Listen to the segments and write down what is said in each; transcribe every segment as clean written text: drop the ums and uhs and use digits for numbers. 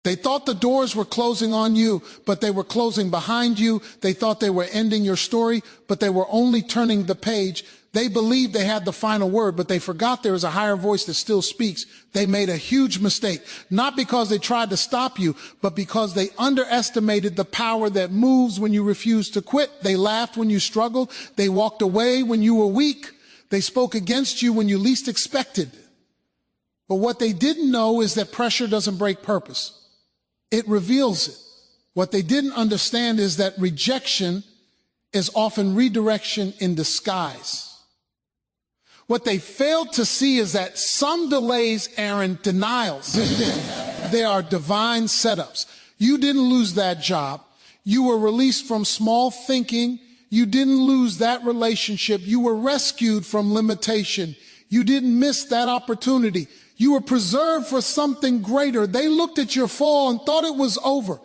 They thought the doors were closing on you, but they were closing behind you. They thought they were ending your story, but they were only turning the page. They believed they had the final word, but they forgot there is a higher voice that still speaks. They made a huge mistake, not because they tried to stop you, but because they underestimated the power that moves when you refuse to quit. They laughed when you struggled. They walked away when you were weak. They spoke against you when you least expected. But what they didn't know is that pressure doesn't break purpose. It reveals it. What they didn't understand is that rejection is often redirection in disguise. What they failed to see is that some delays aren't denials. They are divine setups. You didn't lose that job. You were released from small thinking. You didn't lose that relationship. You were rescued from limitation. You didn't miss that opportunity. You were preserved for something greater. They looked at your fall and thought it was over,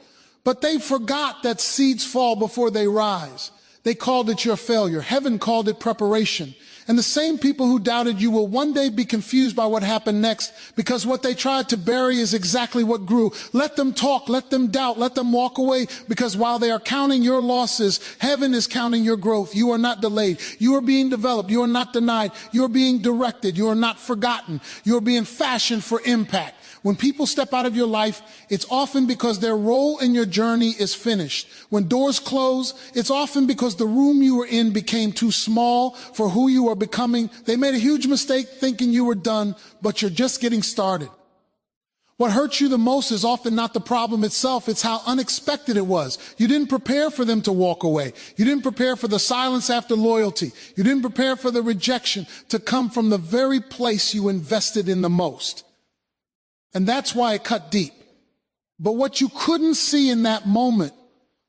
but they forgot that seeds fall before they rise. They called it your failure. Heaven called it preparation. And the same people who doubted you will one day be confused by what happened next, because what they tried to bury is exactly what grew. Let them talk, let them doubt, let them walk away, because while they are counting your losses, heaven is counting your growth. You are not delayed. You are being developed. You are not denied. You are being directed. You are not forgotten. You are being fashioned for impact. When people step out of your life, it's often because their role in your journey is finished. When doors close, it's often because the room you were in became too small for who you are becoming. They made a huge mistake thinking you were done, but you're just getting started. What hurts you the most is often not the problem itself, it's how unexpected it was. You didn't prepare for them to walk away. You didn't prepare for the silence after loyalty. You didn't prepare for the rejection to come from the very place you invested in the most. And that's why it cut deep. But what you couldn't see in that moment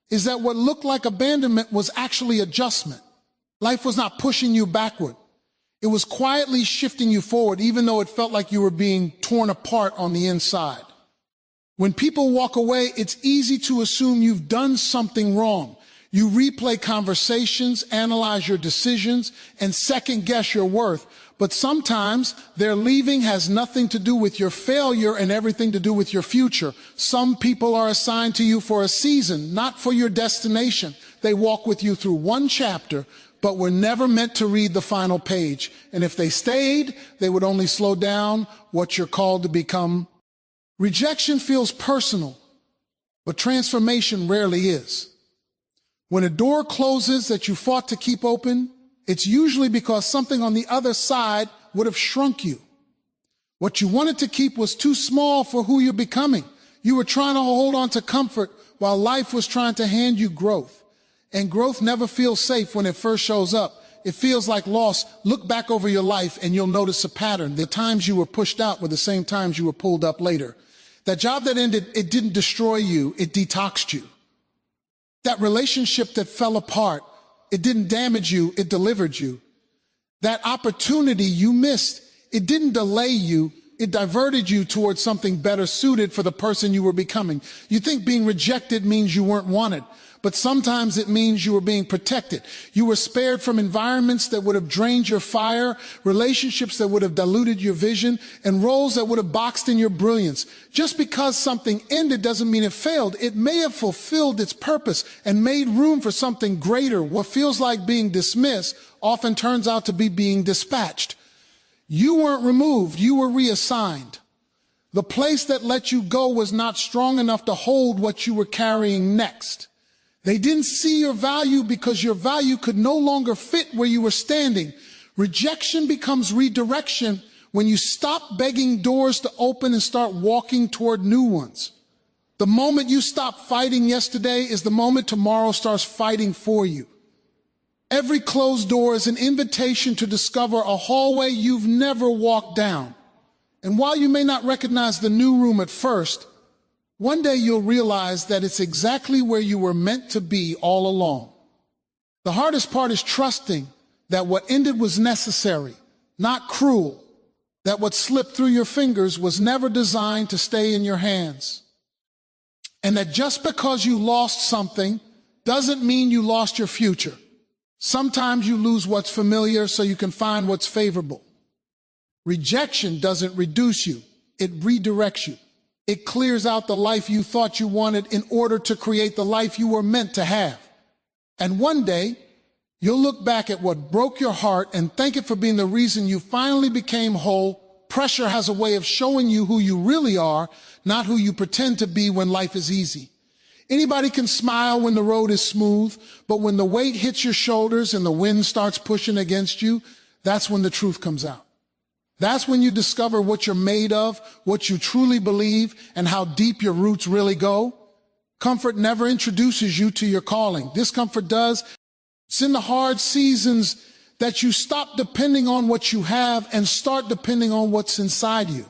is that what looked like abandonment was actually adjustment. Life was not pushing you backward. It was quietly shifting you forward, even though it felt like you were being torn apart on the inside. When people walk away, it's easy to assume you've done something wrong. You replay conversations, analyze your decisions, and second guess your worth. But sometimes their leaving has nothing to do with your failure and everything to do with your future. Some people are assigned to you for a season, not for your destination. They walk with you through one chapter, but were never meant to read the final page. And if they stayed, they would only slow down what you're called to become. Rejection feels personal, but transformation rarely is. When a door closes that you fought to keep open, it's usually because something on the other side would have shrunk you. What you wanted to keep was too small for who you're becoming. You were trying to hold on to comfort while life was trying to hand you growth. And growth never feels safe when it first shows up. It feels like loss. Look back over your life and you'll notice a pattern. The times you were pushed out were the same times you were pulled up later. That job that ended, it didn't destroy you, it detoxed you. That relationship that fell apart, it didn't damage you, it delivered you. That opportunity you missed, it didn't delay you, it diverted you towards something better suited for the person you were becoming. You think being rejected means you weren't wanted, but sometimes it means you were being protected. You were spared from environments that would have drained your fire, relationships that would have diluted your vision, and roles that would have boxed in your brilliance. Just because something ended doesn't mean it failed. It may have fulfilled its purpose and made room for something greater. What feels like being dismissed often turns out to be being dispatched. You weren't removed, you were reassigned. The place that let you go was not strong enough to hold what you were carrying next. They didn't see your value because your value could no longer fit where you were standing. Rejection becomes redirection when you stop begging doors to open and start walking toward new ones. The moment you stop fighting yesterday is the moment tomorrow starts fighting for you. Every closed door is an invitation to discover a hallway you've never walked down. And while you may not recognize the new room at first, one day you'll realize that it's exactly where you were meant to be all along. The hardest part is trusting that what ended was necessary, not cruel, that what slipped through your fingers was never designed to stay in your hands. And that just because you lost something doesn't mean you lost your future. Sometimes you lose what's familiar so you can find what's favorable. Rejection doesn't reduce you, it redirects you. It clears out the life you thought you wanted in order to create the life you were meant to have. And one day, you'll look back at what broke your heart and thank it for being the reason you finally became whole. Pressure has a way of showing you who you really are, not who you pretend to be when life is easy. Anybody can smile when the road is smooth, but when the weight hits your shoulders and the wind starts pushing against you, that's when the truth comes out. That's when you discover what you're made of, what you truly believe, and how deep your roots really go. Comfort never introduces you to your calling. Discomfort does. It's in the hard seasons that you stop depending on what you have and start depending on what's inside you.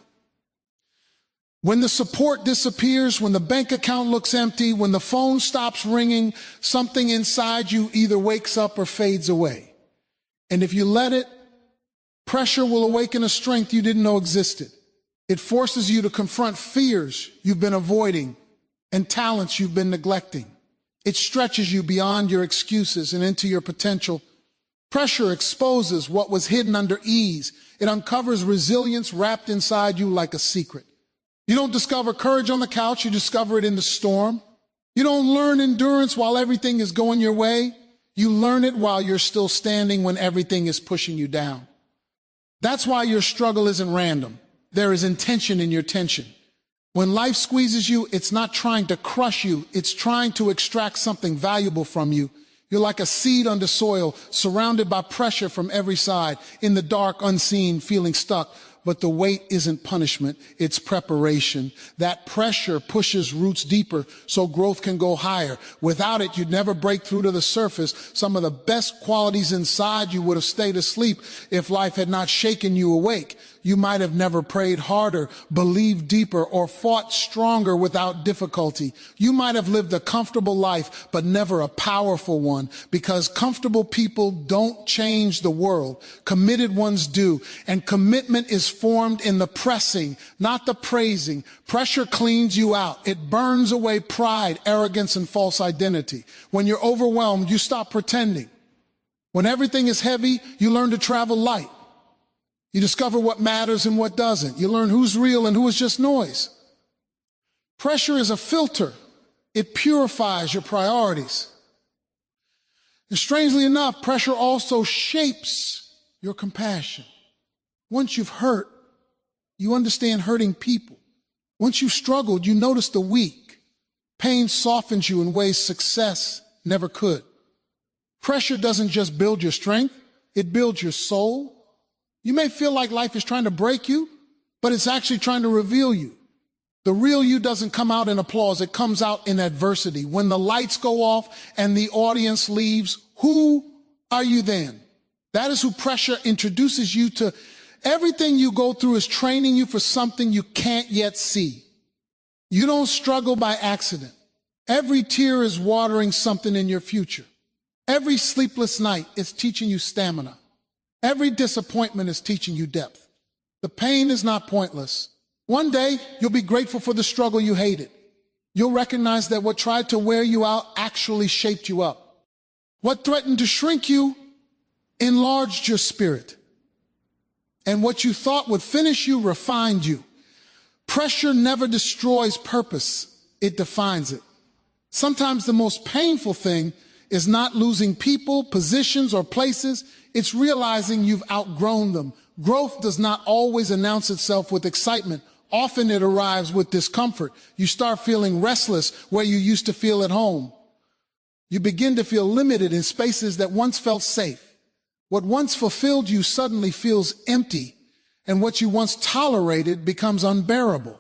When the support disappears, when the bank account looks empty, when the phone stops ringing, something inside you either wakes up or fades away. And if you let it, pressure will awaken a strength you didn't know existed. It forces you to confront fears you've been avoiding and talents you've been neglecting. It stretches you beyond your excuses and into your potential. Pressure exposes what was hidden under ease. It uncovers resilience wrapped inside you like a secret. You don't discover courage on the couch, you discover it in the storm. You don't learn endurance while everything is going your way. You learn it while you're still standing when everything is pushing you down. That's why your struggle isn't random. There is intention in your tension. When life squeezes you, it's not trying to crush you. It's trying to extract something valuable from you. You're like a seed under soil, surrounded by pressure from every side, in the dark, unseen, feeling stuck. But the weight isn't punishment, it's preparation. That pressure pushes roots deeper so growth can go higher. Without it, you'd never break through to the surface. Some of the best qualities inside you would have stayed asleep if life had not shaken you awake. You might have never prayed harder, believed deeper, or fought stronger without difficulty. You might have lived a comfortable life, but never a powerful one, because comfortable people don't change the world. Committed ones do. And commitment is formed in the pressing, not the praising. Pressure cleans you out. It burns away pride, arrogance, and false identity. When you're overwhelmed, you stop pretending. When everything is heavy, you learn to travel light. You discover what matters and what doesn't. You learn who's real and who is just noise. Pressure is a filter. It purifies your priorities. And strangely enough, pressure also shapes your compassion. Once you've hurt, you understand hurting people. Once you've struggled, you notice the weak. Pain softens you in ways success never could. Pressure doesn't just build your strength, it builds your soul. You may feel like life is trying to break you, but it's actually trying to reveal you. The real you doesn't come out in applause, it comes out in adversity. When the lights go off and the audience leaves, who are you then? That is who pressure introduces you to. Everything you go through is training you for something you can't yet see. You don't struggle by accident. Every tear is watering something in your future. Every sleepless night is teaching you stamina. Every disappointment is teaching you depth. The pain is not pointless. One day, you'll be grateful for the struggle you hated. You'll recognize that what tried to wear you out actually shaped you up. What threatened to shrink you enlarged your spirit. And what you thought would finish you refined you. Pressure never destroys purpose, it defines it. Sometimes the most painful thing is not losing people, positions, or places. It's realizing you've outgrown them. Growth does not always announce itself with excitement. Often it arrives with discomfort. You start feeling restless where you used to feel at home. You begin to feel limited in spaces that once felt safe. What once fulfilled you suddenly feels empty, and what you once tolerated becomes unbearable.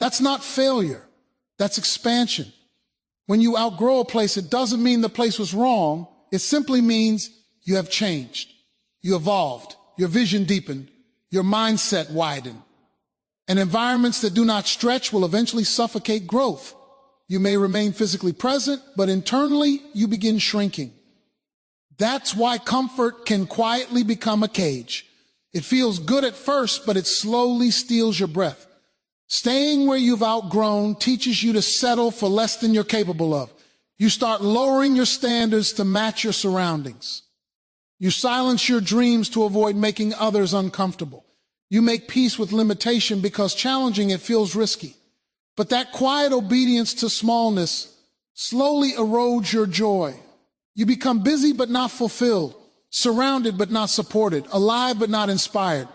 That's not failure. That's expansion. When you outgrow a place, it doesn't mean the place was wrong. It simply means you have changed. You evolved. Your vision deepened. Your mindset widened. And environments that do not stretch will eventually suffocate growth. You may remain physically present, but internally you begin shrinking. That's why comfort can quietly become a cage. It feels good at first, but it slowly steals your breath. Staying where you've outgrown teaches you to settle for less than you're capable of. You start lowering your standards to match your surroundings. You silence your dreams to avoid making others uncomfortable. You make peace with limitation because challenging it feels risky. But that quiet obedience to smallness slowly erodes your joy. You become busy but not fulfilled, surrounded but not supported, alive but not inspired.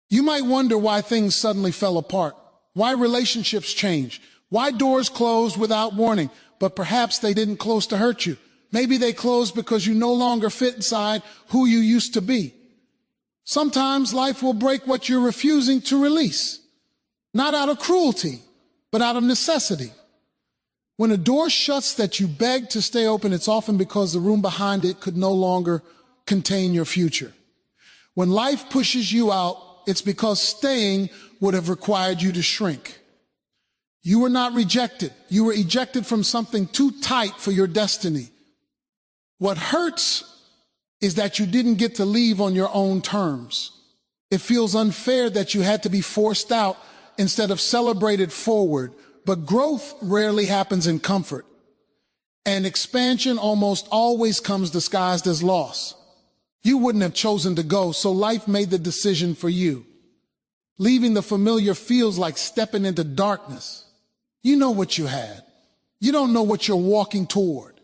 You might wonder why things suddenly fell apart, why relationships change, why doors closed without warning, but perhaps they didn't close to hurt you. Maybe they closed because you no longer fit inside who you used to be. Sometimes life will break what you're refusing to release, not out of cruelty, but out of necessity. When a door shuts that you beg to stay open, it's often because the room behind it could no longer contain your future. When life pushes you out, it's because staying would have required you to shrink. You were not rejected. You were ejected from something too tight for your destiny. What hurts is that you didn't get to leave on your own terms. It feels unfair that you had to be forced out instead of celebrated forward. But growth rarely happens in comfort. And expansion almost always comes disguised as loss. You wouldn't have chosen to go, so life made the decision for you. Leaving the familiar feels like stepping into darkness. You know what you had. You don't know what you're walking toward.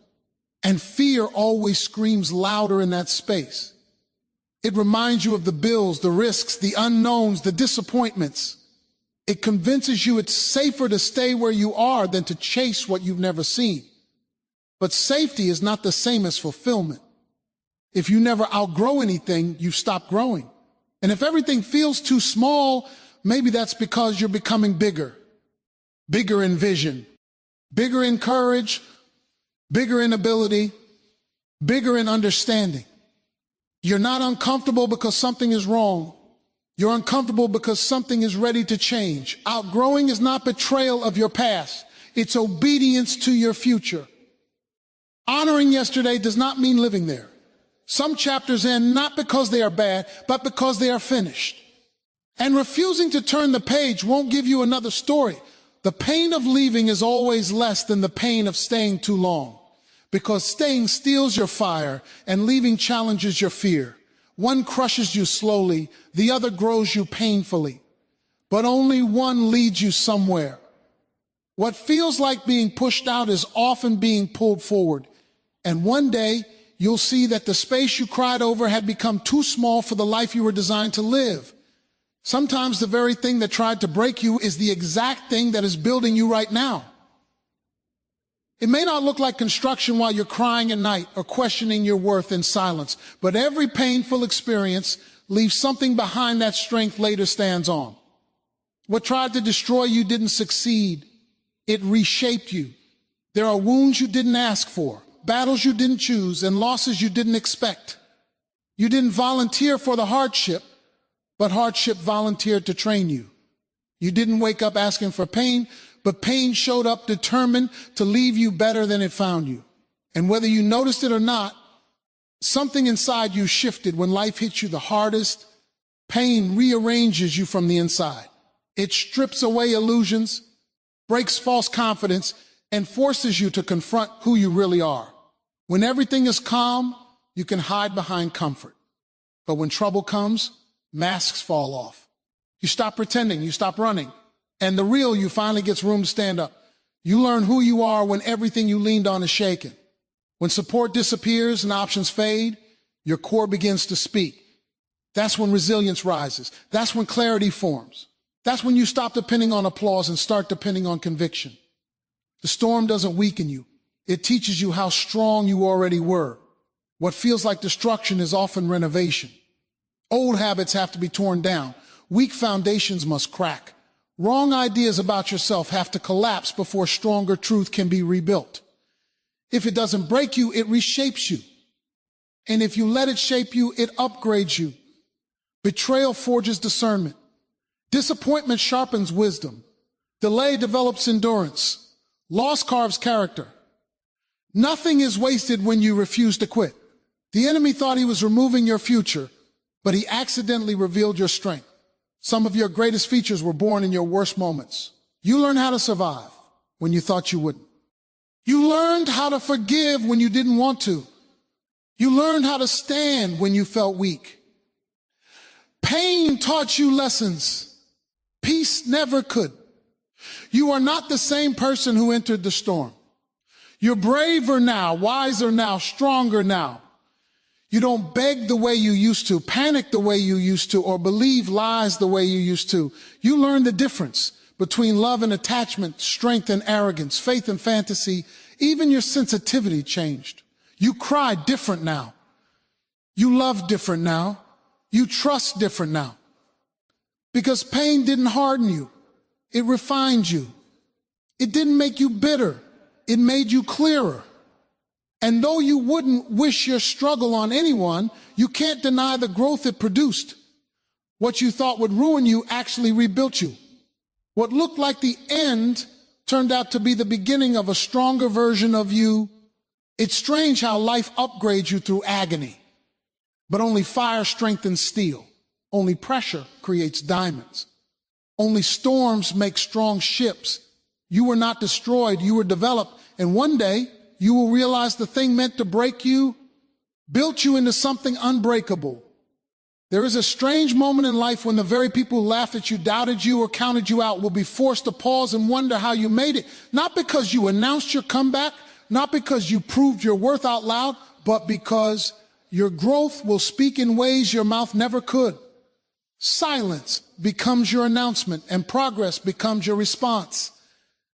And fear always screams louder in that space. It reminds you of the bills, the risks, the unknowns, the disappointments. It convinces you it's safer to stay where you are than to chase what you've never seen. But safety is not the same as fulfillment. If you never outgrow anything, you've stopped growing. And if everything feels too small, maybe that's because you're becoming bigger. Bigger in vision, bigger in courage, bigger in ability, bigger in understanding. You're not uncomfortable because something is wrong. You're uncomfortable because something is ready to change. Outgrowing is not betrayal of your past. It's obedience to your future. Honoring yesterday does not mean living there. Some chapters end not because they are bad, but because they are finished. And refusing to turn the page won't give you another story. The pain of leaving is always less than the pain of staying too long, because staying steals your fire and leaving challenges your fear. One crushes you slowly, the other grows you painfully, but only one leads you somewhere. What feels like being pushed out is often being pulled forward, and one day you'll see that the space you cried over had become too small for the life you were designed to live. Sometimes the very thing that tried to break you is the exact thing that is building you right now. It may not look like construction while you're crying at night or questioning your worth in silence, but every painful experience leaves something behind that strength later stands on. What tried to destroy you didn't succeed. It reshaped you. There are wounds you didn't ask for, battles you didn't choose, and losses you didn't expect. You didn't volunteer for the hardship, but hardship volunteered to train you. You didn't wake up asking for pain, but pain showed up determined to leave you better than it found you. And whether you noticed it or not, something inside you shifted when life hits you the hardest. Pain rearranges you from the inside. It strips away illusions, breaks false confidence, and forces you to confront who you really are. When everything is calm, you can hide behind comfort. But when trouble comes, masks fall off. You stop pretending, you stop running, and the real you finally gets room to stand up. You learn who you are when everything you leaned on is shaken. When support disappears and options fade, your core begins to speak. That's when resilience rises. That's when clarity forms. That's when you stop depending on applause and start depending on conviction. The storm doesn't weaken you. It teaches you how strong you already were. What feels like destruction is often renovation. Old habits have to be torn down. Weak foundations must crack. Wrong ideas about yourself have to collapse before stronger truth can be rebuilt. If it doesn't break you, it reshapes you. And if you let it shape you, it upgrades you. Betrayal forges discernment. Disappointment sharpens wisdom. Delay develops endurance. Loss carves character. Nothing is wasted when you refuse to quit. The enemy thought he was removing your future, but he accidentally revealed your strength. Some of your greatest features were born in your worst moments. You learned how to survive when you thought you wouldn't. You learned how to forgive when you didn't want to. You learned how to stand when you felt weak. Pain taught you lessons. Peace never could. You are not the same person who entered the storm. You're braver now, wiser now, stronger now. You don't beg the way you used to, panic the way you used to, or believe lies the way you used to. You learn the difference between love and attachment, strength and arrogance, faith and fantasy. Even your sensitivity changed. You cry different now. You love different now. You trust different now. Because pain didn't harden you. It refined you. It didn't make you bitter. It made you clearer. And though you wouldn't wish your struggle on anyone, you can't deny the growth it produced. What you thought would ruin you actually rebuilt you. What looked like the end turned out to be the beginning of a stronger version of you. It's strange how life upgrades you through agony. But only fire strengthens steel. Only pressure creates diamonds. Only storms make strong ships. You were not destroyed, you were developed. And one day, you will realize the thing meant to break you built you into something unbreakable. There is a strange moment in life when the very people who laughed at you, doubted you, or counted you out will be forced to pause and wonder how you made it. Not because you announced your comeback, not because you proved your worth out loud, but because your growth will speak in ways your mouth never could. Silence becomes your announcement, and progress becomes your response.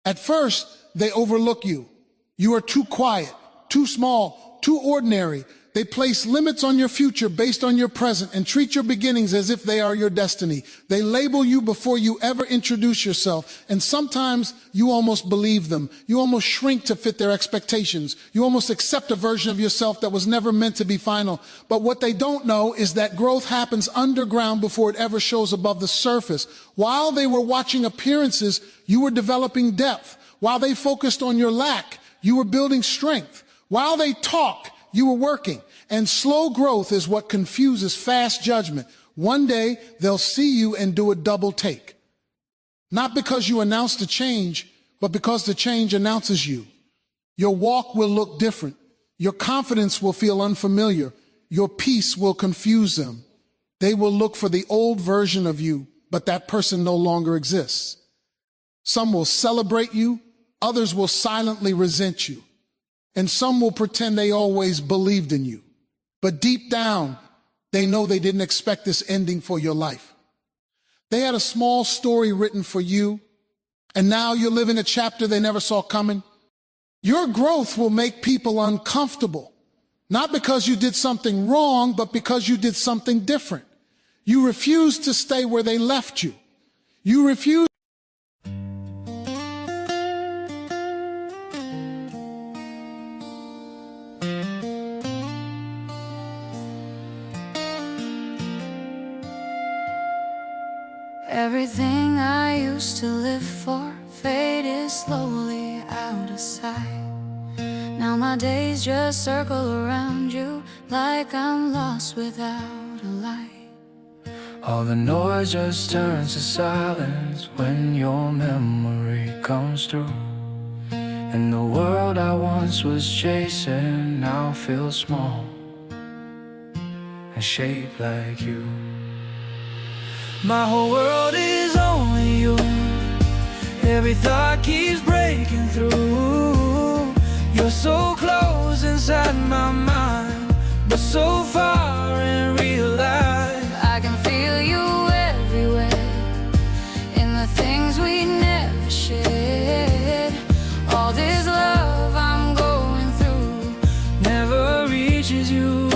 At first, they overlook you. You are too quiet, too small, too ordinary. They place limits on your future based on your present and treat your beginnings as if they are your destiny. They label you before you ever introduce yourself, and sometimes you almost believe them. You almost shrink to fit their expectations. You almost accept a version of yourself that was never meant to be final. But what they don't know is that growth happens underground before it ever shows above the surface. While they were watching appearances, you were developing depth. While they focused on your lack, you were building strength. While they talk, you were working. And slow growth is what confuses fast judgment. One day, they'll see you and do a double take. Not because you announced a change, but because the change announces you. Your walk will look different. Your confidence will feel unfamiliar. Your peace will confuse them. They will look for the old version of you, but that person no longer exists. Some will celebrate you. Others will silently resent you. And some will pretend they always believed in you. But deep down, they know they didn't expect this ending for your life. They had a small story written for you, and now you're living a chapter they never saw coming. Your growth will make people uncomfortable, not because you did something wrong, but because you did something different. You refuse to stay where they left you. You refuse. Everything I used to live for faded slowly out of sight. Now my days just circle around you like I'm lost without a light. All the noise just turns to silence when your memory comes through. And the world I once was chasing now feels small and shaped like you. My whole world is only you. Every thought keeps breaking through. You're so close inside my mind, but so far in real life. I can feel you everywhere, in the things we never shared. All this love I'm going through never reaches you.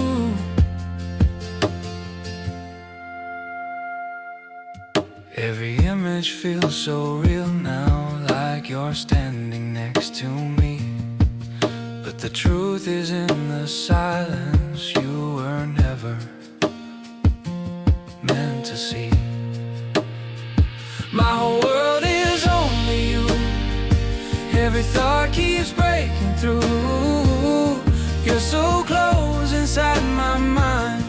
Every image feels so real now, like you're standing next to me. But the truth is in the silence, you were never meant to see. My whole world is only you. Every thought keeps breaking through. You're so close inside my mind,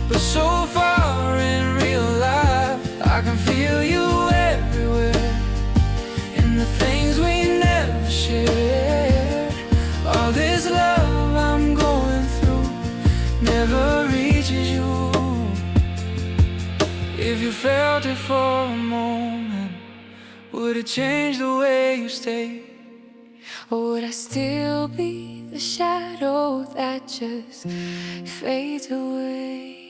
but so far in real life. I can feel you everywhere, in the things we never shared. All this love I'm going through never reaches you. if you felt it for a moment, would it change the way you stay? Or would I still be the shadow that just fades away?